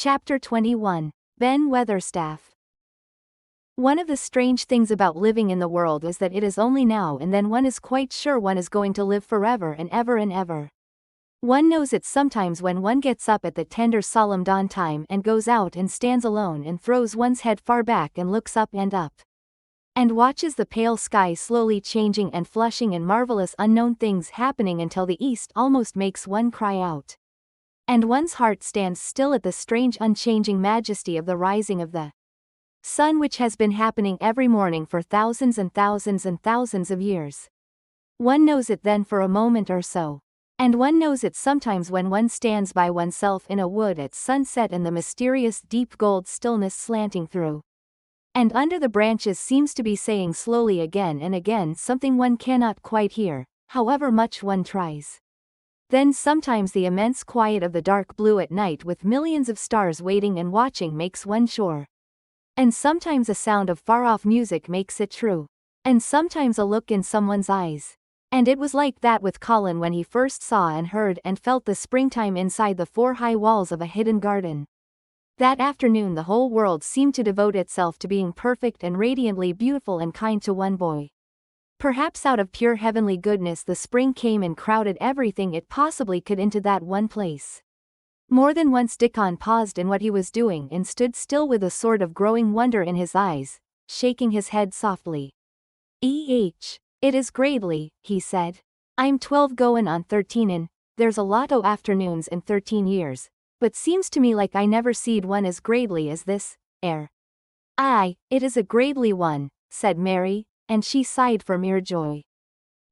Chapter 21. Ben Weatherstaff. One of the strange things about living in the world is that it is only now and then one is quite sure one is going to live forever and ever and ever. One knows it sometimes when one gets up at the tender solemn dawn time and goes out and stands alone and throws one's head far back and looks up and watches the pale sky slowly changing and flushing and marvelous unknown things happening until the east almost makes one cry out. And one's heart stands still at the strange unchanging majesty of the rising of the sun, which has been happening every morning for thousands and thousands and thousands of years. One knows it then for a moment or so. And one knows it sometimes when one stands by oneself in a wood at sunset and the mysterious deep gold stillness slanting through and under the branches seems to be saying slowly again and again something one cannot quite hear, however much one tries. Then sometimes the immense quiet of the dark blue at night with millions of stars waiting and watching makes one sure. And sometimes a sound of far-off music makes it true. And sometimes a look in someone's eyes. And it was like that with Colin when he first saw and heard and felt the springtime inside the four high walls of a hidden garden. That afternoon the whole world seemed to devote itself to being perfect and radiantly beautiful and kind to one boy. Perhaps out of pure heavenly goodness the spring came and crowded everything it possibly could into that one place. More than once Dickon paused in what he was doing and stood still with a sort of growing wonder in his eyes, shaking his head softly. It is gradely, he said. I'm 12 goin' on 13 and there's a lot o' afternoons in 13 years, but seems to me like I never seed one as gradely as this, air. Aye, it is a gradely one, said Mary, and she sighed for mere joy.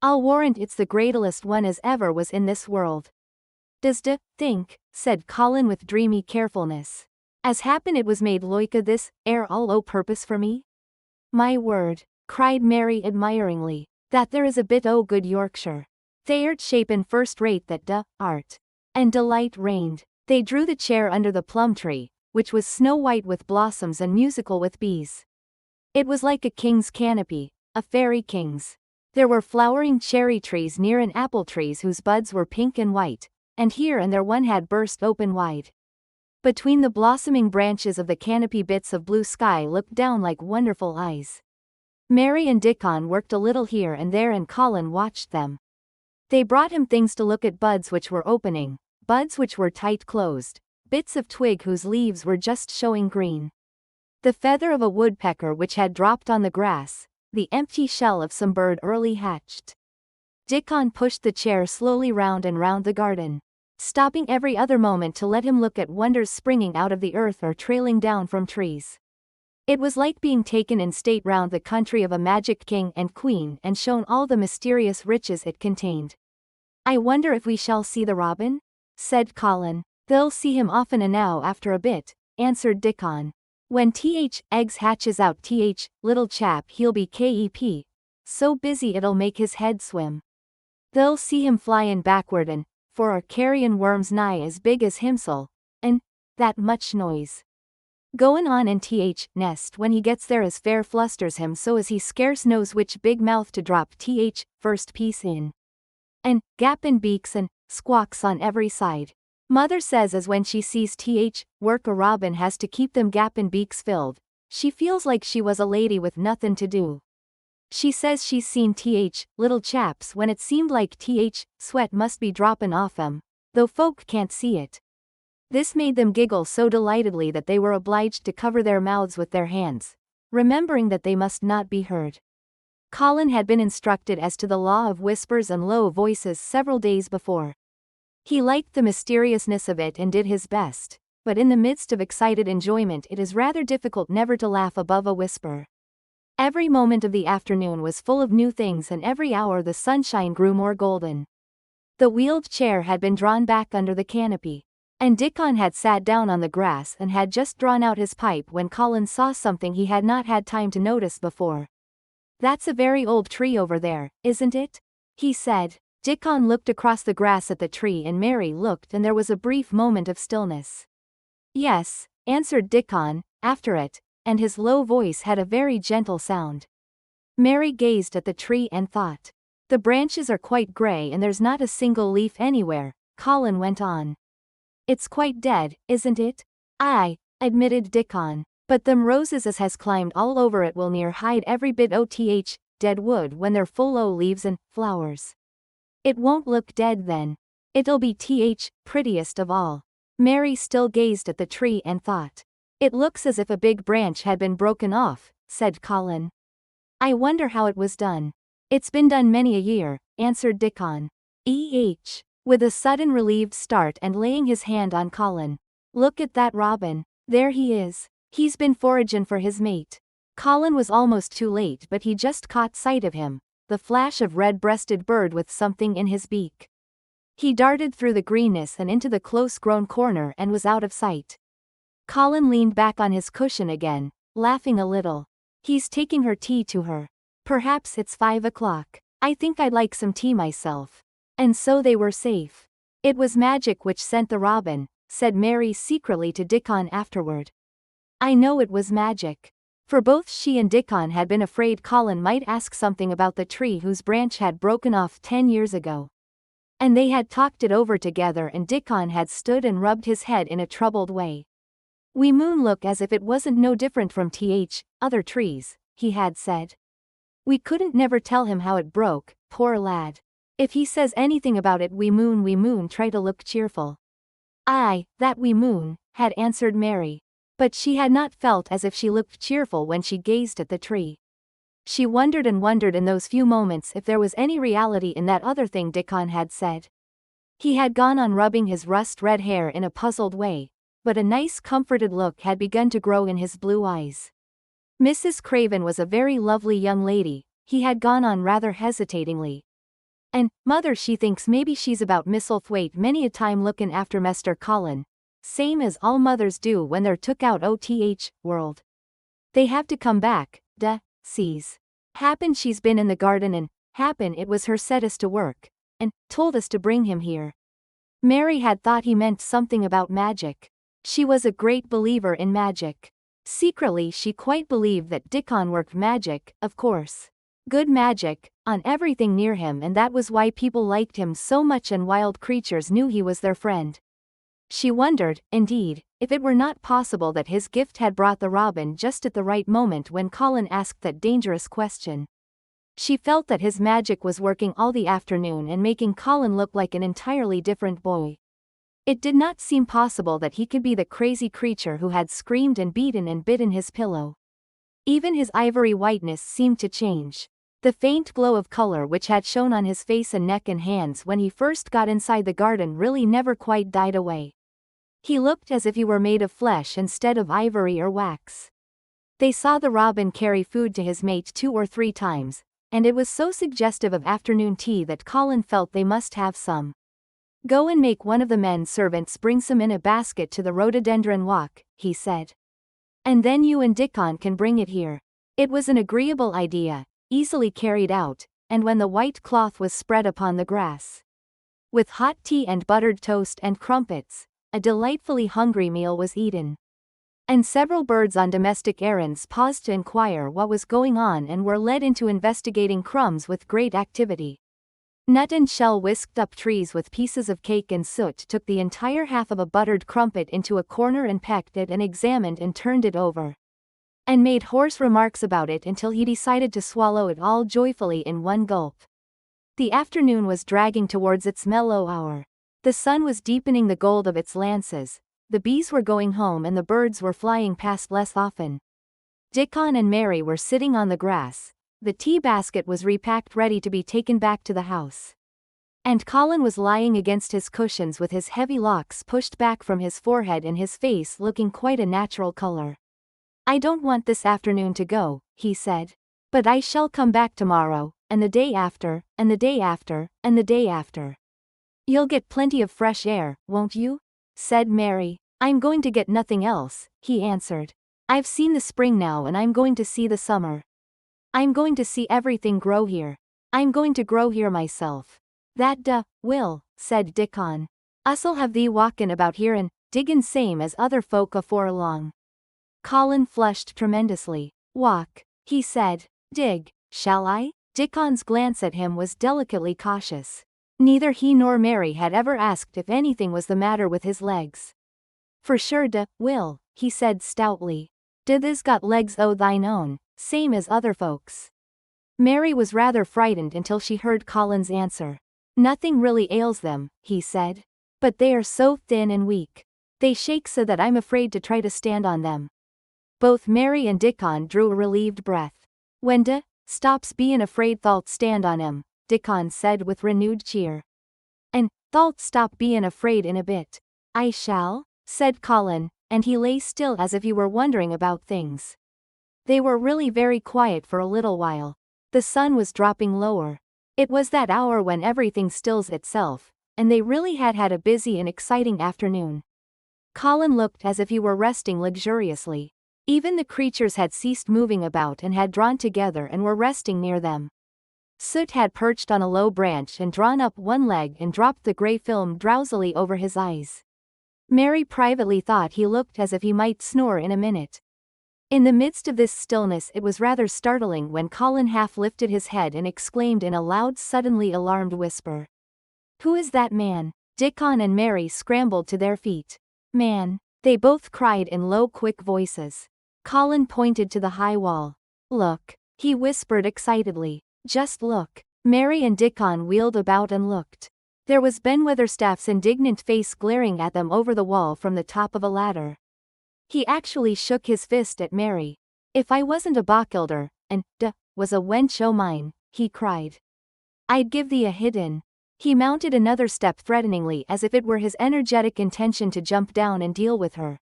I'll warrant it's the gradliest one as ever was in this world. Does think, said Colin with dreamy carefulness. As happen it was made loika this, air all o' purpose for me? My word, cried Mary admiringly, that there is a bit o' good Yorkshire. They'rt shapen first rate that art. And delight reigned. They drew the chair under the plum tree, which was snow white with blossoms and musical with bees. It was like a king's canopy, a fairy king's. There were flowering cherry trees near and apple trees whose buds were pink and white, and here and there one had burst open wide. Between the blossoming branches of the canopy bits of blue sky looked down like wonderful eyes. Mary and Dickon worked a little here and there and Colin watched them. They brought him things to look at, buds which were opening, buds which were tight closed, bits of twig whose leaves were just showing green. The feather of a woodpecker which had dropped on the grass, the empty shell of some bird early hatched. Dickon pushed the chair slowly round and round the garden, stopping every other moment to let him look at wonders springing out of the earth or trailing down from trees. It was like being taken in state round the country of a magic king and queen and shown all the mysterious riches it contained. I wonder if we shall see the robin? Said Colin. They'll see him often enow after a bit, answered Dickon. When eggs hatches out little chap he'll be kep, so busy it'll make his head swim. They'll see him flyin' backward and, for a carryin' worms nigh as big as himsel, and, that much noise. Goin' on in nest when he gets there as fair flusters him so as he scarce knows which big mouth to drop first piece in. And, gappin' beaks and, squawks on every side. Mother says as when she sees work a robin has to keep them gappin' beaks filled, she feels like she was a lady with nothin' to do. She says she's seen little chaps when it seemed like sweat must be droppin' off 'em, though folk can't see it. This made them giggle so delightedly that they were obliged to cover their mouths with their hands, remembering that they must not be heard. Colin had been instructed as to the law of whispers and low voices several days before. He liked the mysteriousness of it and did his best, but in the midst of excited enjoyment it is rather difficult never to laugh above a whisper. Every moment of the afternoon was full of new things and every hour the sunshine grew more golden. The wheeled chair had been drawn back under the canopy, and Dickon had sat down on the grass and had just drawn out his pipe when Colin saw something he had not had time to notice before. That's a very old tree over there, isn't it? He said. Dickon looked across the grass at the tree and Mary looked and there was a brief moment of stillness. Yes, answered Dickon, after it, and his low voice had a very gentle sound. Mary gazed at the tree and thought. The branches are quite grey and there's not a single leaf anywhere, Colin went on. It's quite dead, isn't it? Aye, admitted Dickon. But them roses as has climbed all over it will near hide every bit oth dead wood when they're full o' leaves and flowers. It won't look dead then. It'll be prettiest of all. Mary still gazed at the tree and thought. It looks as if a big branch had been broken off, said Colin. I wonder how it was done. It's been done many a year, answered Dickon. With a sudden relieved start and laying his hand on Colin. Look at that robin, there he is. He's been foragin' for his mate. Colin was almost too late, but he just caught sight of him, the flash of red-breasted bird with something in his beak. He darted through the greenness and into the close-grown corner and was out of sight. Colin leaned back on his cushion again, laughing a little. He's taking her tea to her. Perhaps it's 5 o'clock. I think I'd like some tea myself. And so they were safe. It was magic which sent the robin, said Mary secretly to Dickon afterward. I know it was magic. For both she and Dickon had been afraid Colin might ask something about the tree whose branch had broken off 10 years ago. And they had talked it over together, and Dickon had stood and rubbed his head in a troubled way. We moon look as if it wasn't no different from other trees, he had said. We couldn't never tell him how it broke, poor lad. If he says anything about it we moon try to look cheerful. Aye, that we moon, had answered Mary. But she had not felt as if she looked cheerful when she gazed at the tree. She wondered and wondered in those few moments if there was any reality in that other thing Dickon had said. He had gone on rubbing his rust-red hair in a puzzled way, but a nice comforted look had begun to grow in his blue eyes. Mrs. Craven was a very lovely young lady, he had gone on rather hesitatingly. And, mother, she thinks maybe she's about Misselthwaite many a time lookin' after Mester Colin. Same as all mothers do when they're took out world. They have to come back, sees. Happen she's been in the garden and, happen it was her set us to work, and, told us to bring him here. Mary had thought he meant something about magic. She was a great believer in magic. Secretly she quite believed that Dickon worked magic, of course. Good magic, on everything near him, and that was why people liked him so much and wild creatures knew he was their friend. She wondered, indeed, if it were not possible that his gift had brought the robin just at the right moment when Colin asked that dangerous question. She felt that his magic was working all the afternoon and making Colin look like an entirely different boy. It did not seem possible that he could be the crazy creature who had screamed and beaten and bitten his pillow. Even his ivory whiteness seemed to change. The faint glow of color which had shone on his face and neck and hands when he first got inside the garden really never quite died away. He looked as if he were made of flesh instead of ivory or wax. They saw the robin carry food to his mate 2 or 3 times, and it was so suggestive of afternoon tea that Colin felt they must have some. Go and make one of the men servants bring some in a basket to the rhododendron walk, he said. And then you and Dickon can bring it here. It was an agreeable idea, easily carried out, and when the white cloth was spread upon the grass, with hot tea and buttered toast and crumpets, a delightfully hungry meal was eaten. And several birds on domestic errands paused to inquire what was going on and were led into investigating crumbs with great activity. Nut and Shell whisked up trees with pieces of cake, and Soot took the entire half of a buttered crumpet into a corner and pecked it and examined and turned it over, and made hoarse remarks about it until he decided to swallow it all joyfully in one gulp. The afternoon was dragging towards its mellow hour. The sun was deepening the gold of its lances, the bees were going home and the birds were flying past less often. Dickon and Mary were sitting on the grass, the tea basket was repacked ready to be taken back to the house. And Colin was lying against his cushions with his heavy locks pushed back from his forehead and his face looking quite a natural color. I don't want this afternoon to go, he said. But I shall come back tomorrow, and the day after, and the day after, and the day after. You'll get plenty of fresh air, won't you? Said Mary. I'm going to get nothing else, he answered. I've seen the spring now and I'm going to see the summer. I'm going to see everything grow here. I'm going to grow here myself. That will, said Dickon. Us'll have thee walkin' about here and diggin' same as other folk afore long. Colin flushed tremendously. Walk, he said. Dig, shall I? Dickon's glance at him was delicately cautious. Neither he nor Mary had ever asked if anything was the matter with his legs. For sure will, he said stoutly. Thes got legs o' thine own, same as other folks. Mary was rather frightened until she heard Colin's answer. Nothing really ails them, he said. But they are so thin and weak. They shake so that I'm afraid to try to stand on them. Both Mary and Dickon drew a relieved breath. When stops bein' afraid thou'lt stand on 'em, Dickon said with renewed cheer. And thou'lt stop bein' afraid in a bit. I shall, said Colin, and he lay still as if he were wondering about things. They were really very quiet for a little while. The sun was dropping lower. It was that hour when everything stills itself, and they really had had a busy and exciting afternoon. Colin looked as if he were resting luxuriously. Even the creatures had ceased moving about and had drawn together and were resting near them. Soot had perched on a low branch and drawn up one leg and dropped the grey film drowsily over his eyes. Mary privately thought he looked as if he might snore in a minute. In the midst of this stillness it was rather startling when Colin half lifted his head and exclaimed in a loud, suddenly alarmed whisper. Who is that man? Dickon and Mary scrambled to their feet. Man, they both cried in low, quick voices. Colin pointed to the high wall. Look, he whispered excitedly. Just look. Mary and Dickon wheeled about and looked. There was Ben Weatherstaff's indignant face glaring at them over the wall from the top of a ladder. He actually shook his fist at Mary. If I wasn't a bochilder, and was a wench o' mine, he cried, I'd give thee a hidden. He mounted another step threateningly as if it were his energetic intention to jump down and deal with her.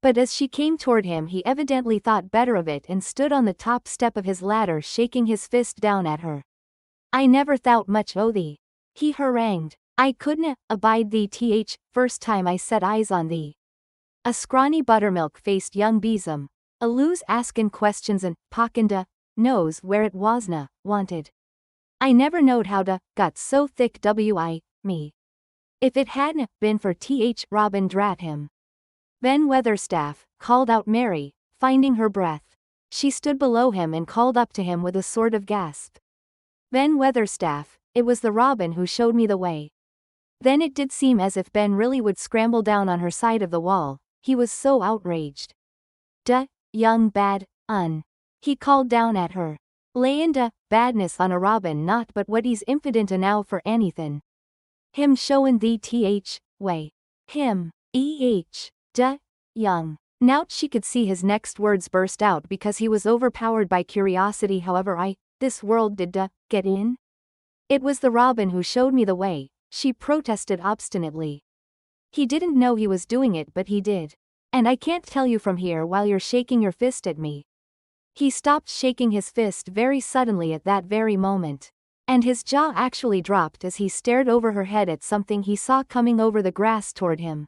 But as she came toward him he evidently thought better of it and stood on the top step of his ladder shaking his fist down at her. I never thought much o' thee. He harangued. I couldna abide thee first time I set eyes on thee. A scrawny buttermilk-faced young besom, a loose askin' questions and pockenda, knows where it wasna, wanted. I never knowed how got so thick me. If it hadna been for Robin drat him. Ben Weatherstaff, called out Mary, finding her breath. She stood below him and called up to him with a sort of gasp. Ben Weatherstaff, it was the Robin who showed me the way. Then it did seem as if Ben really would scramble down on her side of the wall, he was so outraged. Young bad, he called down at her. Layin' badness on a Robin not but what he's impudent enow for anythin'. Him showin' thee way. Him, young. Now she could see his next words burst out because he was overpowered by curiosity. However this world did get in? It was the Robin who showed me the way, she protested obstinately. He didn't know he was doing it but he did. And I can't tell you from here while you're shaking your fist at me. He stopped shaking his fist very suddenly at that very moment. And his jaw actually dropped as he stared over her head at something he saw coming over the grass toward him.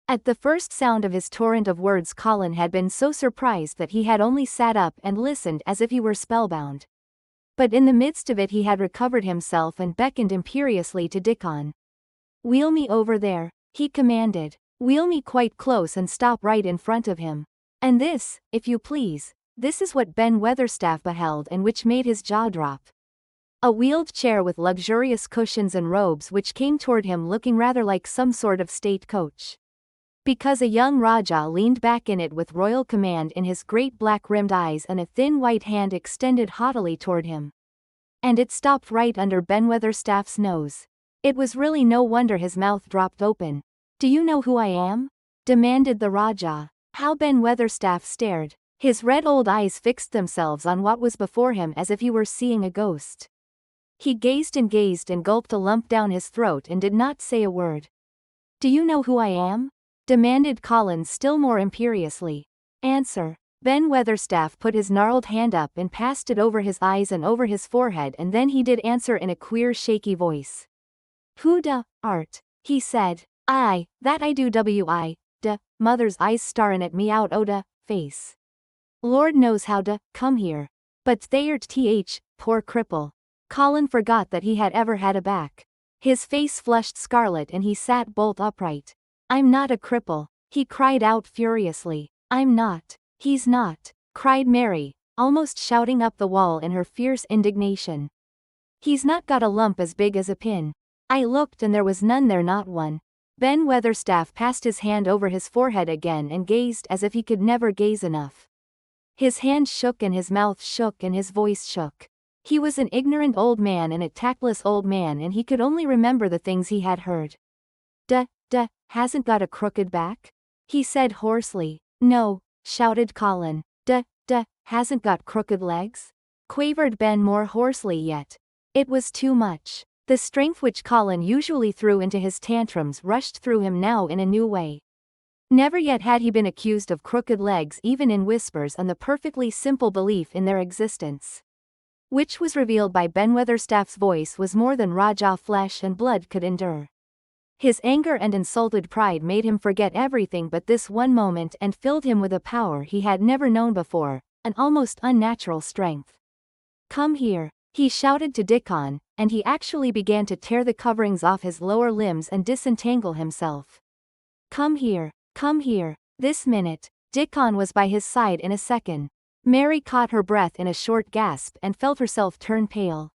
At the first sound of his torrent of words Colin had been so surprised that he had only sat up and listened as if he were spellbound. But in the midst of it he had recovered himself and beckoned imperiously to Dickon. Wheel me over there, he commanded. Wheel me quite close and stop right in front of him. And this, if you please, this is what Ben Weatherstaff beheld and which made his jaw drop. A wheeled chair with luxurious cushions and robes which came toward him looking rather like some sort of state coach. Because a young Rajah leaned back in it with royal command in his great black-rimmed eyes and a thin white hand extended haughtily toward him. And it stopped right under Ben Weatherstaff's nose. It was really no wonder his mouth dropped open. Do you know who I am? Demanded the Rajah. How Ben Weatherstaff stared. His red old eyes fixed themselves on what was before him as if he were seeing a ghost. He gazed and gulped a lump down his throat and did not say a word. Do you know who I am? Demanded Colin still more imperiously. Answer. Ben Weatherstaff put his gnarled hand up and passed it over his eyes and over his forehead and then he did answer in a queer shaky voice. Who art? He said. Aye, that I do mother's eyes starrin' at me out o' face. Lord knows how come here. But they'rt poor cripple. Colin forgot that he had ever had a back. His face flushed scarlet and he sat bolt upright. I'm not a cripple, he cried out furiously. I'm not. He's not, cried Mary, almost shouting up the wall in her fierce indignation. He's not got a lump as big as a pin. I looked and there was none there, not one. Ben Weatherstaff passed his hand over his forehead again and gazed as if he could never gaze enough. His hand shook and his mouth shook and his voice shook. He was an ignorant old man and a tactless old man, and he could only remember the things he had heard. Hasn't got a crooked back? He said hoarsely. No, shouted Colin. Hasn't got crooked legs? Quavered Ben more hoarsely yet. It was too much. The strength which Colin usually threw into his tantrums rushed through him now in a new way. Never yet had he been accused of crooked legs, even in whispers, and the perfectly simple belief in their existence, which was revealed by Ben Weatherstaff's voice, was more than Rajah flesh and blood could endure. His anger and insulted pride made him forget everything but this one moment, and filled him with a power he had never known before, an almost unnatural strength. Come here, he shouted to Dickon, and he actually began to tear the coverings off his lower limbs and disentangle himself. Come here, this minute. Dickon was by his side in a second. Mary caught her breath in a short gasp and felt herself turn pale.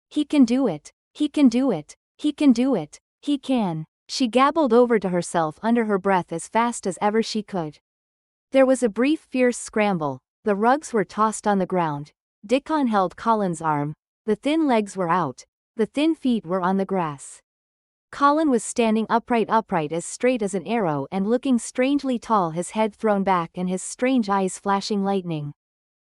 He can do it, he can do it, he can do it. He can, she gabbled over to herself under her breath as fast as ever she could. There was a brief fierce scramble, the rugs were tossed on the ground. Dickon held Colin's arm, the thin legs were out, the thin feet were on the grass. Colin was standing upright as straight as an arrow and looking strangely tall, his head thrown back and his strange eyes flashing lightning.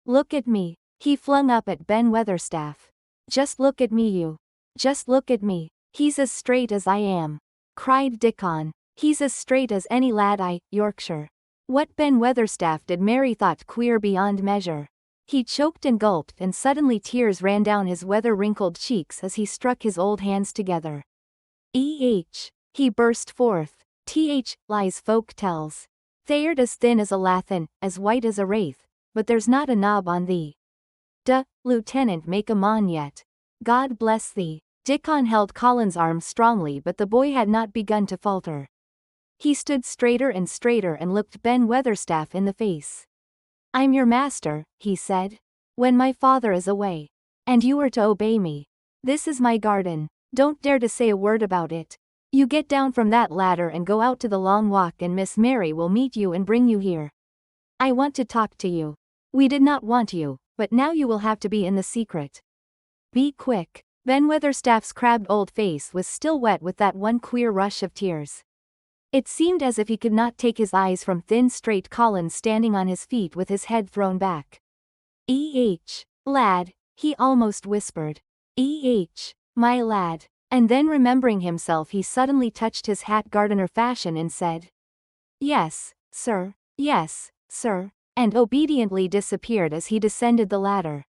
Look at me, he flung up at Ben Weatherstaff. Just look at me, you. Just look at me. He's as straight as I am, cried Dickon. He's as straight as any lad Yorkshire. What Ben Weatherstaff did, Mary thought queer beyond measure. He choked and gulped, and suddenly tears ran down his weather-wrinkled cheeks as he struck his old hands together. He burst forth. Lies folk tells. Thay'rt as thin as a lathan, as white as a wraith, but there's not a knob on thee. Lieutenant, make a mon yet. God bless thee. Dickon held Colin's arm strongly, but the boy had not begun to falter. He stood straighter and straighter and looked Ben Weatherstaff in the face. I'm your master, he said. When my father is away. And you are to obey me. This is my garden. Don't dare to say a word about it. You get down from that ladder and go out to the long walk, and Miss Mary will meet you and bring you here. I want to talk to you. We did not want you, but now you will have to be in the secret. Be quick. Ben Weatherstaff's crabbed old face was still wet with that one queer rush of tears. It seemed as if he could not take his eyes from thin straight Colin standing on his feet with his head thrown back. Lad, he almost whispered. My lad. And then remembering himself, he suddenly touched his hat gardener fashion and said, Yes, sir, and obediently disappeared as he descended the ladder.